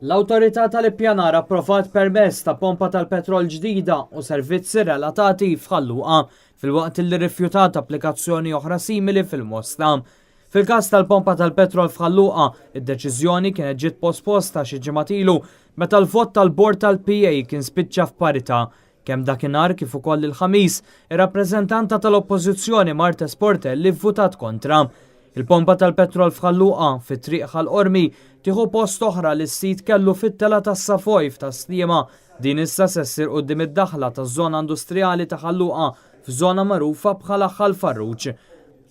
L-Awtorità tal-Ippjanar approvat permess ta' pompa tal-petrol ġdida u servizzi relatati f'Ħalluqa fil-waqt li rifjutat applikazzjoni oħra simili fil-Mosta. Fil-każ tal-pompa tal-petrol f'Ħalluqa, id-deċiżjoni kienet ġiet posposta xi ġimgħat ilu meta l-vot tal-bord tal-PA kien spiċċa f'parità. Kemm dakinhar kif ukoll il-ħamis, ir-rappreżentanta tal-Oppożizzjoni Marta Sportelli vvutat kontra. Il-pompa tal-petrol f'Ħalluqa fit-triq ħal-Qormi tieħu post oħra li s-sit kellu fit-tela tas-Safojf ta' Sliema. Din issa se ssir quddiem id-daħla taż-żona industrijali ta' Ħalluqa f'żona magħrufa bħala Ħal Farruġ.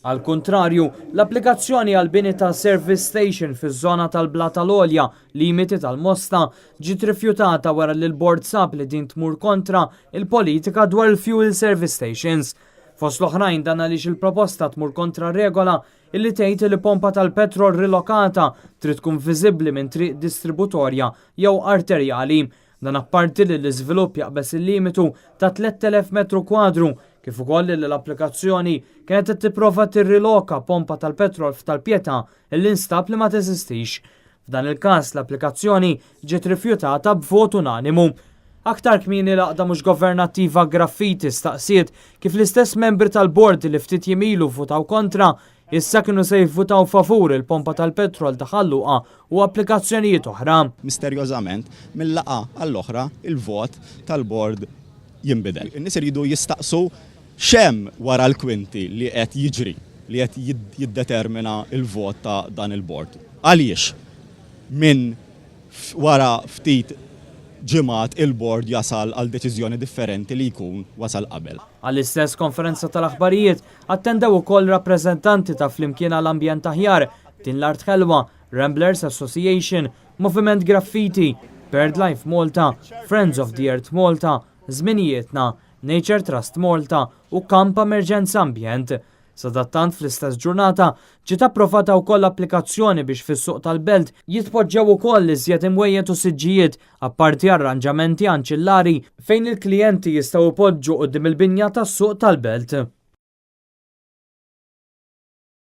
Al kontrarju, l-applikazzjoni għal bini ta' service station fiż-żona tal-Blata l-Olja limiti tal-Mosta ġiet rifjutata wara li l-bord sab li din tmur kontra il-politika dwar il-fuel service stations. Fost l-oħrajn dan għaliex il-proposta tmur kontra regola illi tgħid li pompa tal-petrol rilokata trid tkun viżibbli minn triq distributorja jew arterjali. Dan apparti li l-iżvilupp jaqbes il-limitu ta' 3000 metru kwadru kif ukoll li l-applikazzjoni kienet tipprova tirriloka pompa tal-petrol f'Talpjeta illi nstab li ma teżistix. F'dan il-każ l-applikazzjoni ġiet rifjutata b'vot unanimu. Aktar kmieni laqda mhux governattiva Graffiti staqsiet kif l-istess membri tal-bord li ftit jimilu votaw kontra issa kienu se jivvutaw favur il-pompa tal-petrol ta' Ħalluqa u applikazzjonijiet oħra. Misterjożament, mill-laqa għall-oħra il-vot tal-bord jinbidel. In-nies iridu jistaqsu xem wara l-kwinti li qed jiġri, li qed jiddetermina il-vot ta' dan il-bord. Għaliex minn wara ftit ġimgħat il-bord jasal għal deċiżjoni differenti li jkun wasal qabel. Għall-istess konferenza tal-aħbarijiet attendew ukoll rappreżentanti ta' flimkien għall-ambjent aħjar, Tin l-Art Ħelwa, Ramblers Association, Moviment Graffiti, BirdLife Malta, Friends of the Earth Malta, Żminijietna, Nature Trust Malta u Kamp Emerġenza Ambjent. Sadattant fl-istess ġurnata ġiet approvata wkoll applikazzjoni biex fis-suq tal-belt jitpoġġew ukoll iżjed imwejjed u siġġijiet apparti arranġamenti anċillari fejn il-klijenti jistgħu jpoġġu quddiem il-binja tas-suq tal-belt.